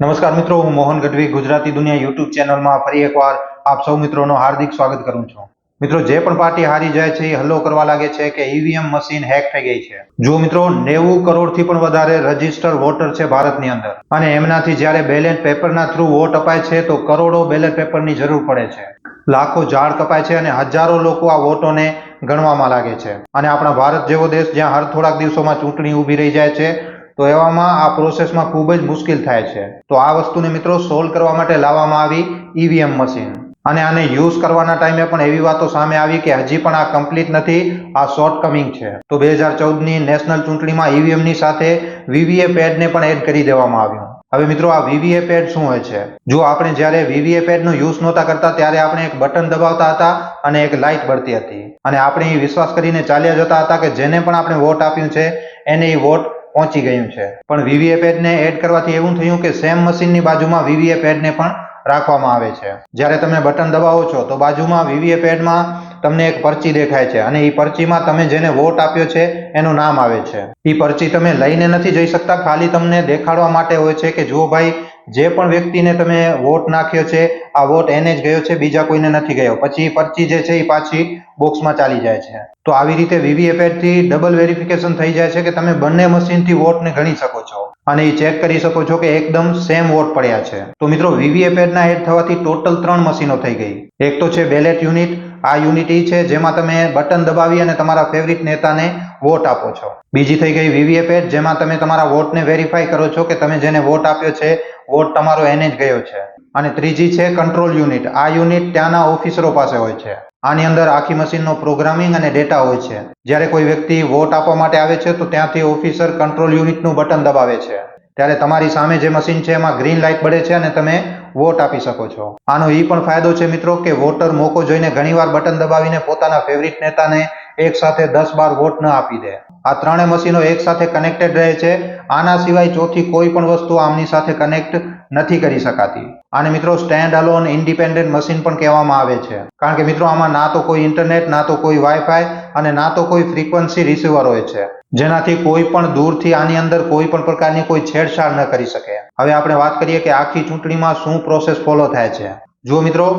નમસ્કાર મિત્રો, હું મોહન ગઢવી ગુજરાતી દુનિયા યુટ્યુબ ચેનલમાં ફરી એકવાર આપ સૌ મિત્રોનો હાર્દિક સ્વાગત કરું છું. મિત્રો, જે પણ પાર્ટી હારી જાય છે એ હલ્લો કરવા લાગે છે કે ઈવીએમ મશીન હેક થઈ ગઈ છે. જો મિત્રો, 90 કરોડથી પણ વધારે રજિસ્ટર્ડ વોટર છે ભારતની અંદર, અને એમનાથી જ્યારે બેલેટ પેપરના થ્રુ વોટ અપાય છે તો કરોડો બેલેટ પેપરની જરૂર પડે છે. લાખો ઝાડ કપાય છે અને હજારો લોકો આ વોટોને ગણવામાં લાગે છે. અને આપણા ભારત જેવો દેશ જ્યાં હર થોડાક દિવસોમાં ચૂંટણી ઊભી રહી જાય છે, તો એવામાં આ પ્રોસેસમાં ખૂબ જ મુશ્કેલ થાય છે. તો આ વસ્તુને મિત્રો સોલ્વ કરવા માટે લાવવામાં આવી ઈવીએમ મશીન. અને આને યુઝ કરવાના ટાઈમે પણ એવી વાતો સામે આવી કે હજી પણ આ કમ્પ્લીટ નથી, આ શોર્ટકમિંગ છે. તો 2014ની નેશનલ ચૂંટણીમાં ઈવીએમ ની સાથે વીવીએ પેડને પણ એડ કરી દેવામાં આવ્યું. હવે મિત્રો, આ વીવીએ પેડ શું હોય છે? જો આપણે જ્યારે વીવીએ પેડનો યુઝ નહોતા કરતા ત્યારે આપણે એક બટન દબાવતા હતા અને એક લાઇટ બળતી હતી, અને આપણે એ વિશ્વાસ કરીને ચાલ્યા જતા હતા કે જેને પણ આપણે વોટ આપ્યું છે એને એ વોટ પહોંચી ગયું છે. પણ વીવીએ પેડને એડ કરવાથી એવું થયું કે સેમ મશીનની બાજુમાં વીવીએ પેડને પણ રાખવામાં આવે છે. જ્યારે તમે બટન દબાવો છો તો બાજુમાં વીવીએ પેડમાં તમને એક પર્ચી દેખાય છે, અને એ પર્ચીમાં તમે જેને વોટ આપ્યો છે એનું નામ આવે છે. એ પર્ચી તમે લઈને નથી જઈ શકતા, ખાલી તમને દેખાડવા માટે હોય છે કે જો ભાઈ, જે પણ વ્યક્તિને તમે વોટ નાખ્યો છે આ વોટ એને જ ગયો છે, બીજા કોઈને નથી ગયો. પછી એ પર્ચી જે છે એ પાછી બોક્સમાં ચાલી જાય છે. તો આવી રીતે વીવીએ પેડ થી ડબલ વેરિફિકેશન થઈ જાય છે કે તમે બંને મશીનથી વોટને ગણી શકો છો અને એ ચેક કરી શકો છો કે એકદમ સેમ વોટ પડ્યા છે. તો મિત્રો, વીવીએ પેડના એડ થવાથી ટોટલ 3 મશીનો થઈ ગઈ. એક તો છે બેલેટ યુનિટ. આ યુનિટ એ છે જેમાં તમે બટન દબાવી અને તમારા ફેવરિટ નેતાને વોટ આપો છો. બીજી થઈ ગઈ વીવીએ પેડ, જેમાં તમે તમારા વોટને વેરીફાઈ કરો છો કે તમે જેને વોટ આપ્યો છે વોટ તમારો એને જ ગયો છે. અને ત્રીજી છે કંટ્રોલ યુનિટ. આ યુનિટ ત્યાંના ઓફિસરો પાસે હોય છે. આની અંદર આખી મશીનનો પ્રોગ્રામિંગ અને ડેટા હોય છે. જ્યારે કોઈ વ્યક્તિ વોટ આપવા માટે આવે છે તો ત્યાંથી ઓફિસર કંટ્રોલ યુનિટનું બટન દબાવે છે, ત્યારે તમારી સામે જે મશીન છે એમાં ગ્રીન લાઇટ બળે છે અને તમે વોટ આપી શકો છો. આનો એ પણ ફાયદો છે મિત્રો કે વોટર મોકો જોઈને ઘણીવાર બટન દબાવીને પોતાના ફેવરિટ નેતાને એક સાથે 10-12 વોટ ન આપી દે. આ ત્રણેય મશીનો એક સાથે કનેક્ટેડ રહે છે. આના સિવાય ચોથી કોઈ પણ વસ્તુ આમની સાથે કનેક્ટ નથી કરી શકાતી. આને મિત્રો સ્ટેન્ડ અલોન ઇન્ડિપેન્ડન્ટ મશીન પણ કહેવામાં આવે છે, કારણ કે મિત્રો આમાં ના તો કોઈ ઇન્ટરનેટ, ના તો કોઈ વાઈફાઈ અને ના તો કોઈ ફ્રીક્વન્સી રિસીવર હોય છે, જેનાથી કોઈ પણ દૂરથી આની અંદર કોઈ પણ પ્રકારની કોઈ છેડછાડ ન કરી શકે. હવે આપણે વાત કરીએ કે આખી ચૂંટણીમાં શું પ્રોસેસ ફોલો થાય છે. જુઓ મિત્રો,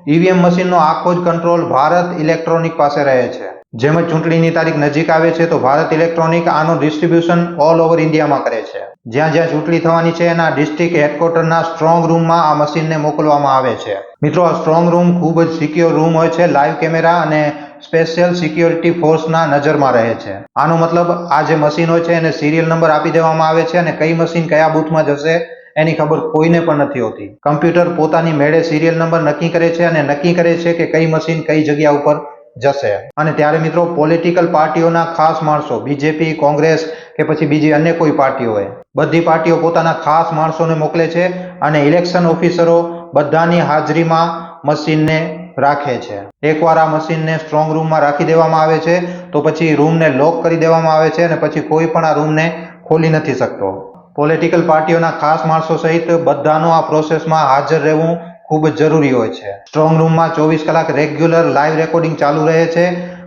ઈવીએમ મશીનનો આખો જ કંટ્રોલ ભારત ઇલેક્ટ્રોનિક પાસે રહે છે. જેમ જ ચૂંટણીની તારીખ નજીક આવે છે તો ભારત ઇલેક્ટ્રોનિક આનું ડિસ્ટ્રીબ્યુશન ઓલ ઓવર ઇન્ડિયામાં કરે છે. જ્યાં જ્યાં ચૂંટણી થવાની છે એના ડિસ્ટ્રિક્ટ હેડક્વાર્ટરના સ્ટ્રોંગ રૂમમાં આ મશીનને મોકલવામાં આવે છે. મિત્રો, આ સ્ટ્રોંગ રૂમ ખૂબ જ સિક્યોર રૂમ હોય છે. લાઈવ કેમેરા અને સ્પેશિયલ સિક્યોરિટી ફોર્સના નજરમાં રહે છે. આનો મતલબ આ જે મશીન હોય છે એને સિરિયલ નંબર આપી દેવામાં આવે છે, અને કઈ મશીન કયા બૂથમાં જશે એની ખબર કોઈને પણ નથી હોતી. કમ્પ્યુટર પોતાની મેળે સિરિયલ નંબર નક્કી કરે છે અને નક્કી કરે છે કે કઈ મશીન કઈ જગ્યા ઉપર જશે. અને ત્યારે મિત્રો, પોલિટિકલ પાર્ટીઓના ખાસ માણસો, બીજેપી, કોંગ્રેસ કે પછી બીજી અન્ય કોઈ પાર્ટીઓ હોય, બધી પાર્ટીઓ પોતાના ખાસ માણસોને મોકલે છે અને ઇલેક્શન ઓફિસરો બધાની હાજરીમાં મશીનને રાખે છે. એકવાર આ મશીનને સ્ટ્રોંગ રૂમમાં રાખી દેવામાં આવે છે તો પછી રૂમને લોક કરી દેવામાં આવે છે અને પછી કોઈ પણ આ રૂમને ખોલી નથી શકતો. પોલિટિકલ પાર્ટીઓના ખાસ માણસો સહિત બધાનું આ પ્રોસેસમાં હાજર રહેવું ખૂબ જ જરૂરી હોય છે. સ્ટ્રોંગ રૂમમાં 24 કલાક રેગ્યુલર લાઈવ રેકોર્ડિંગ ચાલુ રહે છે,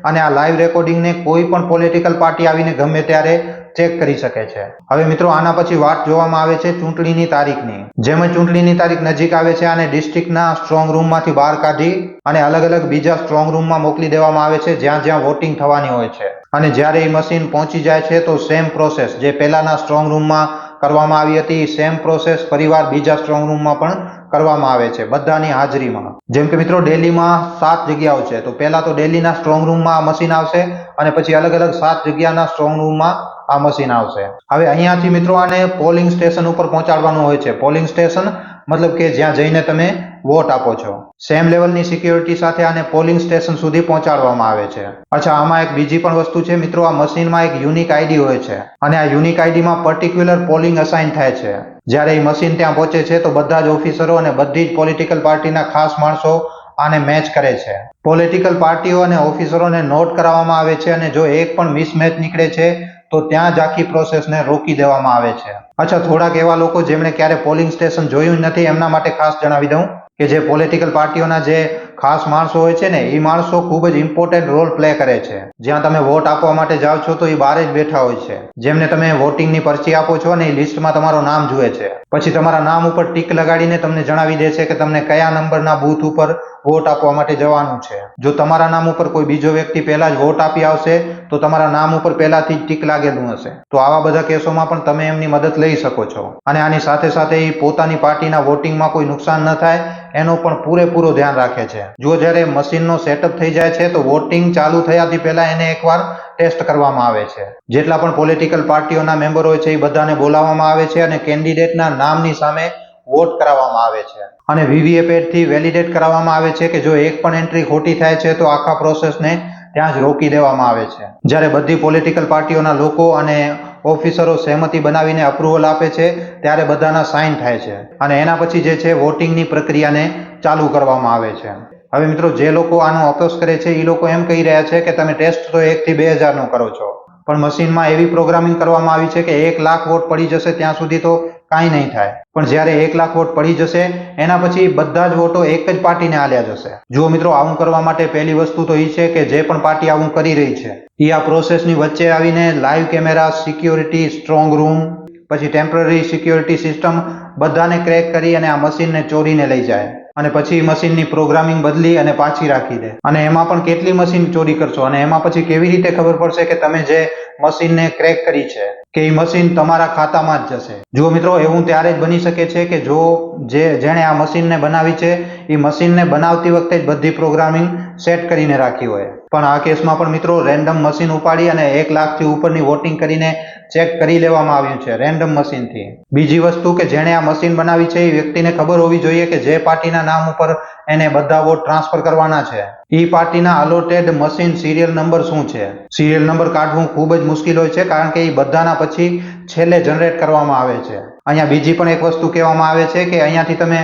અને આ લાઈવ રેકોર્ડિંગને કોઈ પણ પોલિટિકલ પાર્ટી આવીને ગમે ત્યારે ચેક કરી શકે છે. હવે મિત્રો, આના પછી વાત જોવામાં આવે છે ચૂંટણીની તારીખની. જેમ જ ચૂંટણીની તારીખ નજીક આવે છે આને ડિસ્ટ્રિક્ટના સ્ટ્રોંગ રૂમમાંથી બહાર કાઢી અને અલગ અલગ બીજા સ્ટ્રોંગ રૂમમાં મોકલી દેવામાં આવે છે જ્યાં જ્યાં વોટિંગ થવાની હોય છે. અને જ્યારે એ મશીન પહોંચી જાય છે તો સેમ પ્રોસેસ જે પહેલાના સ્ટ્રોંગ રૂમમાં કરવામાં આવી હતી, સેમ પ્રોસેસ ફરીવાર બીજા સ્ટ્રોંગ રૂમમાં પણ કરવામાં આવે છે, બધાની હાજરીમાં. જેમ કે મિત્રો, દિલ્હીમાં 7 જગ્યાઓ છે, તો પહેલા તો દિલ્હીના સ્ટ્રોંગ રૂમમાં આ મશીન આવશે અને પછી અલગ અલગ 7 જગ્યાના સ્ટ્રોંગ રૂમમાં આ મશીન આવશે. હવે અહીંયાથી મિત્રો આને પોલિંગ સ્ટેશન ઉપર પહોંચાડવાનું હોય છે. પોલિંગ સ્ટેશન મતલબ કે જ્યાં જઈને તમે વોટ આપો છો. સેમ લેવલની સિક્યોરિટી સાથે આને પોલિંગ સ્ટેશન સુધી પહોંચાડવામાં આવે છે. અચ્છા, આમાં એક બીજી પણ વસ્તુ છે મિત્રો, આ મશીનમાં એક યુનિક આઈડી હોય છે, અને આ યુનિક આઈડીમાં પર્ટિક્યુલર પોલિંગ અસાઇન થાય છે. જ્યારે એ મશીન ત્યાં પહોંચે છે તો બધા જ ઓફિસરો અને બધી જ પોલિટિકલ પાર્ટીના ખાસ માણસો આને મેચ કરે છે. પોલિટિકલ પાર્ટીઓ અને ઓફિસરોને નોટ કરાવવામાં આવે છે, અને જો એક પણ મિસમેચ નીકળે છે તો ત્યાં જ આખી પ્રોસેસને રોકી દેવામાં આવે છે. અચ્છા, થોડાક એવા લોકો જેમણે ક્યારે પોલિંગ સ્ટેશન જોયું નથી એમના માટે ખાસ જણાવી દઉં કે જે પોલિટિકલ પાર્ટીઓના જે ખાસ માણસો હોય છે ને, એ માણસો ખૂબ જ ઇમ્પોર્ટન્ટ રોલ પ્લે કરે છે. જ્યાં તમે વોટ આપવા માટે જાઓ છો તો એ બહાર જ બેઠા હોય છે. જેમને તમે વોટિંગની પર્ચી આપો છો ને એ લિસ્ટમાં તમારું નામ જુએ છે. પછી તમારા નામ ઉપર ટીક લગાડીને તમને જણાવી દે છે કે તમને કયા નંબરના બૂથ ઉપર વોટ આપવા માટે જવાનું છે. જો તમારા નામ ઉપર કોઈ બીજો વ્યક્તિ પહેલા જ વોટ આપી આવશે તો તમારા નામ ઉપર પહેલાથી જ ટીક લાગેલું હશે. તો આવા બધા કેસોમાં પણ તમે એમની મદદ લઈ શકો છો. અને આની સાથે સાથે એ પોતાની પાર્ટીના વોટિંગમાં કોઈ નુકસાન ન થાય એનો પણ પૂરેપૂરો ધ્યાન રાખે છે. જો જ્યારે મશીનનો સેટઅપ થઈ જાય છે તો વોટિંગ ચાલુ થયાથી પહેલા એને એકવાર ટેસ્ટ કરવામાં આવે છે. જેટલા પણ પોલિટિકલ પાર્ટીઓના મેમ્બર હોય છે એ બધાને બોલાવવામાં આવે છે અને કેન્ડિડેટના નામની સામે વોટ કરાવવામાં આવે છે. અને વીવીપેટ થી વેલિડેટ કરાવવામાં આવે છે કે જો એક પણ એન્ટ્રી ખોટી થાય છે તો આખા પ્રોસેસને ત્યાં જ રોકી દેવામાં આવે છે. જ્યારે બધી પોલિટિકલ પાર્ટીઓના લોકો અને ઓફિસરો સહેમતિ બનાવીને અપ્રુવલ આપે છે ત્યારે બધાના સાઇન થાય છે અને એના પછી જે છે વોટિંગની પ્રક્રિયાને ચાલુ કરવામાં આવે છે. હવે મિત્રો જે લોકો આનો અપોઝ કરે છે એ લોકો એમ કહી રહ્યા છે કે તમે ટેસ્ટ તો 1 થી 2000 નો કરો છો, પણ મશીનમાં એવી પ્રોગ્રામિંગ કરવામાં આવી છે કે 1 લાખ વોટ પડી જશે ત્યાં સુધી તો કાંઈ નહીં થાય. પણ જ્યારે 1 લાખ વોટ પડી જશે એના પછી બધા જ વોટો એક જ પાર્ટીને આલ્યા જશે. જુઓ મિત્રો, આવું કરવા માટે પહેલી વસ્તુ તો એ છે કે જે પણ પાર્ટી આવું કરી રહી છે એ આ પ્રોસેસની વચ્ચે આવીને live camera, security, strong room, પછી ટેમ્પરરી સિક્યોરિટી સિસ્ટમ બધાને ક્રેક કરી અને આ મશીનને ચોરીને લઈ જાય અને પછી મશીનની પ્રોગ્રામિંગ બદલી અને પાછી રાખી દે. અને એમાં પણ કેટલી મશીન ચોરી કરશો અને એમાં પછી કેવી રીતે ખબર પડશે કે તમે જે મશીનને ક્રેક કરી છે કે એ મશીન તમારા ખાતામાં જ જશે. જો મિત્રો, એવું ત્યારે જ બની શકે છે કે જો જેણે આ મશીનને બનાવી છે એ મશીનને બનાવતી વખતે જ બધી પ્રોગ્રામિંગ સેટ કરીને રાખી હોય. પણ આ કેસમાં પણ મિત્રો રેન્ડમ મશીન ઉપાડી અને 1 લાખથી ઉપરની વોટિંગ કરીને ચેક કરી લેવામાં આવ્યું છે રેન્ડમ મશીનથી. બીજી વસ્તુ કે જેણે આ મશીન બનાવી છે એ વ્યક્તિને ખબર હોવી જોઈએ કે જે પાર્ટીના નામ ઉપર એને બધા વોટ ટ્રાન્સફર કરવાના છે એ પાર્ટીના અલોટેડ મશીન સિરિયલ નંબર શું છે. સિરિયલ નંબર કાઢવું ખૂબ જ મુશ્કેલ હોય છે કારણ કે એ બધાના પછી છેલ્લે જનરેટ કરવામાં આવે છે. અહીંયા બીજી પણ એક વસ્તુ કહેવામાં આવે છે કે અહીંયાથી તમે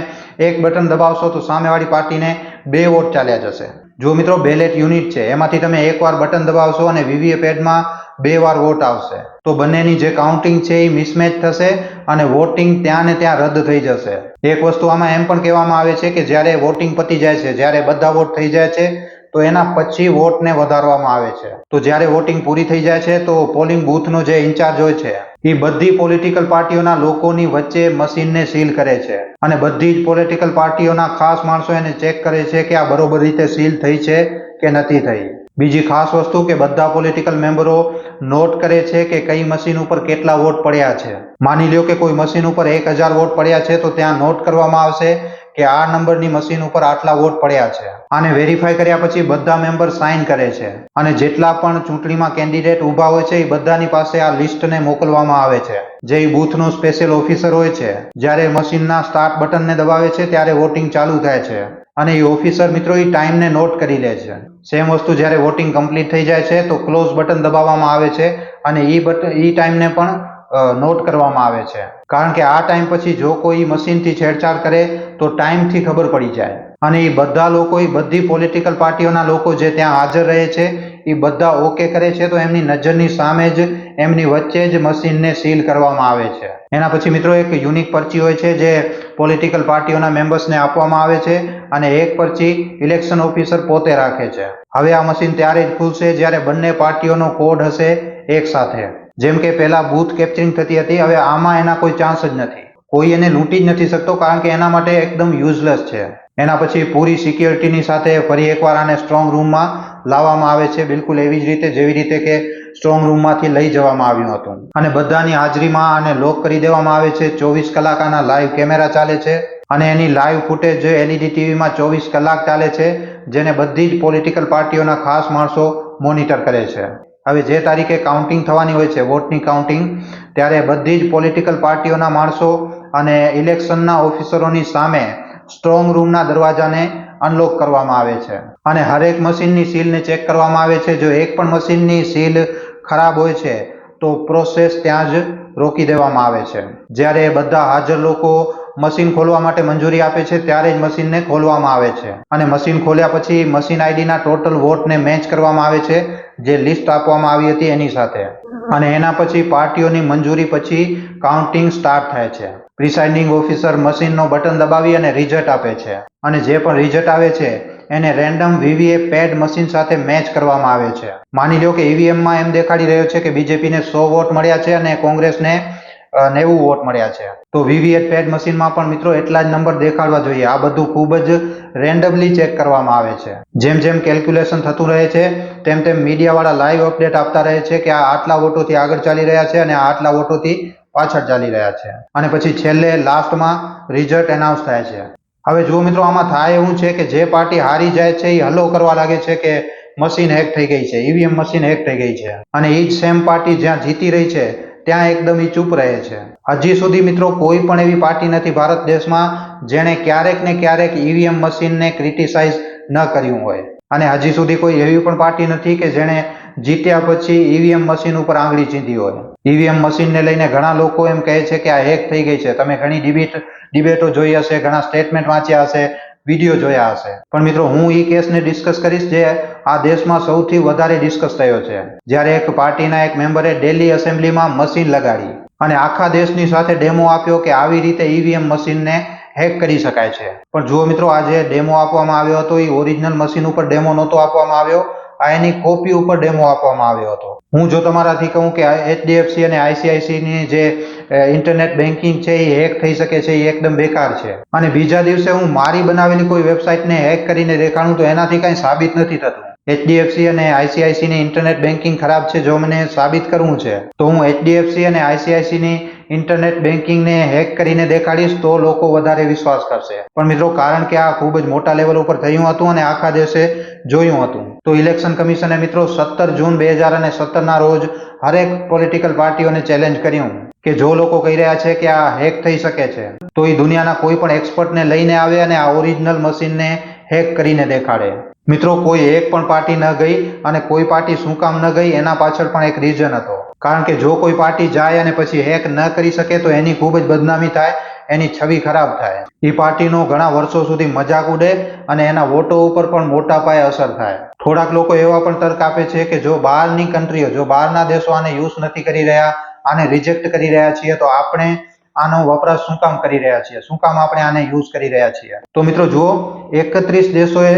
એક બટન દબાવશો તો સામેવાળી પાર્ટીને 2 વોટ ચાલ્યા જશે. જો મિત્રો, બેલેટ યુનિટ છે એમાંથી તમે એકવાર બટન દબાવશો અને વીવીપેટમાં 2 વાર વોટ આવશે તો બંનેની જે કાઉન્ટિંગ છે એ મિસમેચ થશે અને વોટિંગ ત્યાં ને ત્યાં રદ થઈ જશે. એક વસ્તુ આમાં એમ પણ કહેવામાં આવે છે કે જ્યારે વોટિંગ પતી જાય છે, જ્યારે બધા વોટ થઈ જાય છે તો એના પછી વોટને વધારવામાં આવે છે. તો જ્યારે વોટિંગ પૂરી થઈ જાય છે તો પોલિંગ બૂથનો જે ઇન્ચાર્જ હોય છે એ બધી પોલિટિકલ પાર્ટીઓના લોકોની વચ્ચે મશીનને સીલ કરે છે અને બધી જ પોલિટિકલ પાર્ટીઓના ખાસ માણસો એને ચેક કરે છે કે આ બરોબર રીતે સીલ થઈ છે કે નથી થઈ. બીજી ખાસ વસ્તુ કે બધા પોલિટિકલ મેમ્બરો નોટ કરે છે કે કઈ મશીન ઉપર કેટલા વોટ પડ્યા છે. માની લ્યો કે કોઈ મશીન ઉપર 1000 વોટ પડ્યા છે તો ત્યાં નોટ કરવામાં આવશે કે આ નંબરની મશીન ઉપર આટલા વોટ પડ્યા છે. આને વેરીફાઈ કર્યા પછી બધા મેમ્બર સાઇન કરે છે અને જેટલા પણ ચૂંટણીમાં કેન્ડિડેટ ઊભા હોય છે એ બધાની પાસે આ લિસ્ટને મોકલવામાં આવે છે. જે બૂથનો સ્પેશિયલ ઓફિસર હોય છે જ્યારે મશીનના સ્ટાર્ટ બટનને દબાવે છે ત્યારે વોટિંગ ચાલુ થાય છે અને એ ઓફિસર મિત્રો એ ટાઈમને નોટ કરી લે છે. સેમ વસ્તુ જ્યારે વોટિંગ કમ્પ્લીટ થઈ જાય છે તો ક્લોઝ બટન દબાવવામાં આવે છે અને એ ટાઈમને પણ નોટ કરવામાં આવે છે. કારણ કે આ ટાઈમ પછી જો કોઈ મશીનથી છેડછાડ કરે તો ટાઈમથી ખબર પડી જાય અને એ બધા લોકો, એ બધી પોલિટિકલ પાર્ટીઓના લોકો જે ત્યાં હાજર રહે છે એ બધા ઓકે કરે છે તો એમની નજરની સામે જ એમની વચ્ચે જ મશીનને સીલ કરવામાં આવે છે. એના પછી મિત્રો એક યુનિક પર્ચી હોય છે જે પોલિટિકલ પાર્ટીઓના મેમ્બર્સને આપવામાં આવે છે અને એક પર્ચી ઇલેક્શન ઓફિસર પોતે રાખે છે. હવે આ મશીન ત્યારે જ ખુલશે જ્યારે બંને પાર્ટીઓનો કોડ હશે એક સાથે. જેમ કે પહેલા બૂથ કેપ્ચરિંગ થતી હતી, હવે આમાં એના કોઈ ચાન્સ જ નથી. કોઈ એને લૂંટી જ નથી શકતો કારણ કે એના માટે એકદમ યુઝલેસ છે. એના પછી પૂરી સિક્યોરિટીની સાથે ફરી એકવાર આને સ્ટ્રોંગ રૂમમાં લાવવામાં આવે છે, બિલકુલ એવી જ રીતે જેવી રીતે કે સ્ટ્રોંગ રૂમમાંથી લઈ જવામાં આવ્યું હતું. અને બધાની હાજરીમાં આને લોક કરી દેવામાં આવે છે. 24 કલાક આના લાઈવ કેમેરા ચાલે છે અને એની લાઈવ ફૂટેજ એલઈડી ટીવીમાં 24 કલાક ચાલે છે જેને બધી જ પોલિટિકલ પાર્ટીઓના ખાસ માણસો મોનિટર કરે છે. હવે જે તારીખે કાઉન્ટિંગ થવાની હોય છે, વોટની કાઉન્ટિંગ, ત્યારે બધી જ પોલિટિકલ પાર્ટીઓના માણસો અને ઇલેક્શનના ઓફિસરોની સામે સ્ટ્રોંગ રૂમના દરવાજાને અનલોક કરવામાં આવે છે અને હરેક મશીનની સીલને ચેક કરવામાં આવે છે. જો એક પણ મશીનની સીલ ખરાબ હોય છે તો પ્રોસેસ ત્યાં જ રોકી દેવામાં આવે છે. જ્યારે બધા હાજર લોકો મશીન ખોલવા માટે મંજૂરી આપે છે ત્યારે જ મશીનને ખોલવામાં આવે છે અને મશીન ખોલ્યા પછી મશીન આઈડીના ટોટલ વોટને મેચ કરવામાં આવે છે જે લિસ્ટ આપવામાં આવી હતી એની સાથે. અને એના પછી પાર્ટીઓની મંજૂરી પછી કાઉન્ટિંગ સ્ટાર્ટ થાય છે. પ્રિસાઇડિંગ ઓફિસર મશીનનો બટન દબાવી અને રિઝલ્ટ આપે છે અને જે પણ રિઝલ્ટ આવે છે એને રેન્ડમ વીવીપેટ મશીન સાથે મેચ કરવામાં આવે છે. માની લો કે ઈવીએમમાં એમ દેખાડી રહ્યો છે કે બીજેપીને 100 વોટ મળ્યા છે અને કોંગ્રેસને 90 વોટ મળ્યા છે. તો વીવીએટ પેડ મશીનમાં પણ મિત્રો એટલા જ નંબર દેખાડવા જોઈએ. આ બધું ખૂબ જ રેન્ડમલી ચેક કરવામાં આવે છે. જેમ જેમ કેલ્ક્યુલેશન થતું રહે છે તેમ તેમ મીડિયાવાળા લાઈવ અપડેટ આપતા રહે છે કે આ આટલા વોટોથી આગળ ચાલી રહ્યા છે અને આ આટલા વોટોથી પાછળ ચાલી રહ્યા છે, અને પછી છેલ્લે લાસ્ટમાં રિઝલ્ટ એનાઉન્સ થાય છે. હવે જુઓ મિત્રો, આમાં થાય એવું છે કે જે પાર્ટી હારી જાય છે એ હલ્લો કરવા લાગે છે કે મશીન હેક થઈ ગઈ છે, ઈવીએમ મશીન હેક થઈ ગઈ છે, અને એ જ સેમ પાર્ટી જ્યાં જીતી રહી છે ત્યાં એકદમ ચૂપ રહે છે. હજી સુધી મિત્રો કોઈ પણ એવી પાર્ટી નથી ભારત દેશમાં જેણે ક્યારેક ને ક્યારેક ઈવીએમ મશીનને ક્રિટિસાઇઝ ન કર્યું હોય, અને હજી સુધી કોઈ એવી પણ પાર્ટી નથી કે જેણે જીત્યા પછી ઈવીએમ મશીન ઉપર આંગળી ચીંધી હોય. ઈવીએમ મશીનને લઈને ઘણા લોકો એમ કહે છે કે આ હેક થઈ ગઈ છે. તમે ઘણી ડિબેટો જોઈ હશે, ઘણા સ્ટેટમેન્ટ વાંચ્યા હશે, વિડીયો જોયા હશે, પણ મિત્રો હું એ કેસને ડિસ્કસ કરીશ જે આ દેશમાં સૌથી વધારે ડિસ્કસ થયો છે, જ્યારે એક પાર્ટીના એક મેમ્બરે દિલ્હી એસેમ્બલીમાં મશીન લગાડી અને આખા દેશની સાથે ડેમો આપ્યો કે આવી રીતે ઈવીએમ મશીનને હેક કરી શકાય છે. પણ જુઓ મિત્રો, આ જે ડેમો આપવામાં આવ્યો હતો એ ઓરિજિનલ મશીન ઉપર ડેમો નહોતો આપવામાં આવ્યો, આ એની કોપી ઉપર ડેમો આપવામાં આવ્યો હતો. હું જો તમારાથી કહું કે એચડીએફસી અને આઈસીઆઈસીની જે ઇન્ટરનેટ બેન્કિંગ છે એ હેક થઈ શકે છે, એ એકદમ બેકાર છે, અને બીજા દિવસે હું મારી બનાવેલી કોઈ વેબસાઇટને હેક કરીને દેખાડું તો એનાથી કંઈ સાબિત નથી થતું. એચડીએફસી અને આઈસીઆઈસીની ઇન્ટરનેટ બેન્કિંગ ખરાબ છે જો મને સાબિત કરવું છે તો હું એચડીએફસી અને આઈસીઆઈસીની ઇન્ટરનેટ બેન્કિંગને હેક કરીને દેખાડીશ તો લોકો વધારે વિશ્વાસ કરશે. પણ મિત્રો, કારણ કે આ ખૂબ જ મોટા લેવલ ઉપર થયું હતું અને આખા દેશે જોયું હતું, તો ઇલેક્શન કમિશને મિત્રો 17 જૂન 2017ના રોજ હરેક પોલિટિકલ પાર્ટીઓને ચેલેન્જ કર્યું કે જો લોકો કહી રહ્યા છે કે આ હેક થઈ શકે છે તો એ દુનિયાના કોઈ પણ એક્સપર્ટને લઈને આવે અને આ ઓરિજિનલ મશીનને હેક કરીને દેખાડે. મિત્રો, કોઈ એક પણ પાર્ટી ન ગઈ, અને કોઈ પાર્ટી શું કામ ન ગઈ એના પાછળ પણ એક રીઝન હતો. કારણ કે જો કોઈ પાર્ટી જાય અને પછી હેક ન કરી શકે તો એની ખૂબ જ બદનામી થાય, એની છબી ખરાબ થાય, એ પાર્ટીનો ઘણા વર્ષો સુધી મજાક ઉડે અને એના વોટો ઉપર પણ મોટા પાયે અસર થાય. થોડાક લોકો એવા પણ તર્ક આપે છે કે જો બહારની કન્ટ્રીઓ, જો બહારના દેશો આને યુઝ નથી કરી રહ્યા, આને રિજેક્ટ કરી રહ્યા છીએ, તો આપણે આનો વપરાશ શું કામ કરી રહ્યા છીએ, શું કામ આપણે આને યુઝ કરી રહ્યા છીએ. તો મિત્રો જુઓ, 31 દેશોએ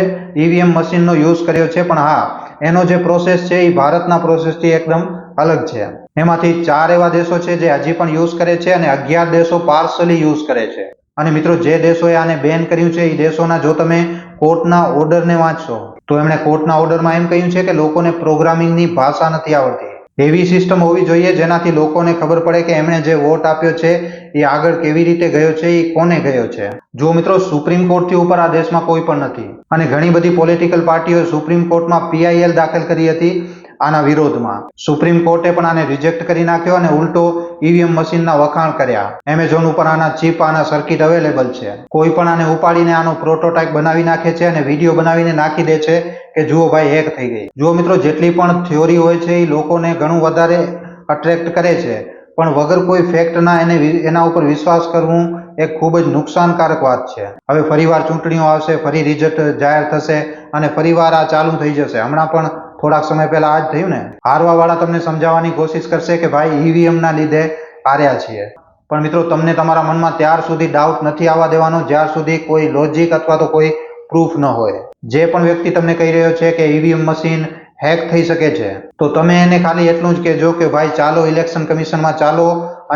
ઈવીએમ મશીનનો યુઝ કર્યો છે, પણ હા, એનો જે પ્રોસેસ છે એ ભારતના પ્રોસેસથી એકદમ અલગ છે. એમાંથી 4 એવા દેશો છે જે હજી પણ યુઝ કરે છે અને 11 દેશો પાર્શલી યુઝ કરે છે. અને મિત્રો, જે દેશોએ આને બેન કર્યું છે એ દેશોના જો તમે કોર્ટના ઓર્ડરને વાંચશો તો એમણે કોર્ટના ઓર્ડરમાં એમ કહ્યું છે કે લોકોને પ્રોગ્રામિંગની ભાષા નથી આવડતી. એવી સિસ્ટમ હોવી જોઈએ જેનાથી લોકોને ખબર પડે કે એમણે જે વોટ આપ્યો છે એ આગળ કેવી રીતે ગયો છે, એ કોને ગયો છે. જો મિત્રો, સુપ્રીમ કોર્ટથી ઉપર આ દેશમાં કોઈ પણ નથી, અને ઘણી બધી પોલિટિકલ પાર્ટીઓએ સુપ્રીમ કોર્ટમાં પીઆઈએલ દાખલ કરી હતી આના વિરોધમાં. સુપ્રીમ કોર્ટે પણ આને રિજેક્ટ કરી નાખ્યો અને ઉલટો ઈવીએમ મશીનના વખાણ કર્યા. એમેઝોન ઉપર આના ચિપ, આના સર્કિટ અવેલેબલ છે. કોઈ પણ આને ઉપાડીને આનો પ્રોટોટાઇપ બનાવી નાખે છે અને વિડીયો બનાવીને નાખી દે છે કે જુઓ ભાઈ, હેક થઈ ગઈ. જુઓ મિત્રો, જેટલી પણ થિયોરી હોય છે એ લોકોને ઘણું વધારે અટ્રેક્ટ કરે છે, પણ વગર કોઈ ફેક્ટના એના ઉપર વિશ્વાસ કરવું એ ખૂબ જ નુકસાનકારક વાત છે. હવે ફરીવાર ચૂંટણીઓ આવશે, ફરી રિઝલ્ટ જાહેર થશે અને ફરીવાર આ ચાલુ થઈ જશે. હમણાં પણ થોડાક સમય પહેલા આ જ થયું ને. હારવા વાળા તમને સમજાવવાની કોશિશ કરશે કે ભાઈ ઈવીએમ ના લીધે હાર્યા છીએ, પણ મિત્રો, તમને તમારા મનમાં ત્યાર સુધી ડાઉટ નથી આવવા દેવાનો જ્યાર સુધી કોઈ લોજિક અથવા તો કોઈ પ્રૂફ ન હોય. જે પણ વ્યક્તિ તમને કહી રહ્યો છે કે ઈવીએમ મશીન હેક થઈ શકે છે, તો તમે એને ખાલી એટલું જ કહેજો કે ભાઈ ચાલો ઇલેક્શન કમિશનમાં ચાલો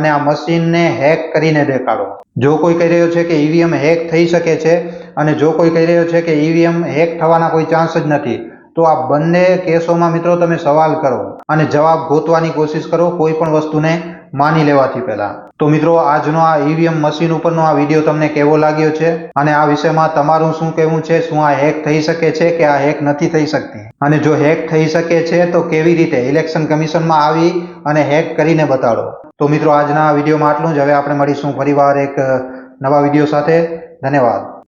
અને આ મશીનને હેક કરીને દેખાડો. જો કોઈ કહી રહ્યો છે કે ઈવીએમ હેક થઈ શકે છે અને જો કોઈ કહી રહ્યો છે કે ઈવીએમ હેક થવાના કોઈ ચાન્સ જ નથી, તો આ બંને કેસોમાં મિત્રો તમે સવાલ કરો અને જવાબ ગોતવાની કોશિશ કરો કોઈ પણ વસ્તુને માની લેવાથી પહેલા. તો મિત્રો, આજનો આ ઈવીએમ મશીન ઉપરનો આ વિડીયો તમને કેવો લાગ્યો છે અને આ વિષયમાં તમારું શું કહેવું છે? શું આ હેક થઈ શકે છે કે આ હેક નથી થઈ શકતી? અને જો હેક થઈ શકે છે તો કેવી રીતે? ઇલેક્શન કમિશનમાં આવી અને હેક કરીને બતાડો. તો મિત્રો, આજના વિડીયોમાં આટલું જ. હવે આપણે મળીશું ફરીવાર એક નવા વિડીયો સાથે. ધન્યવાદ.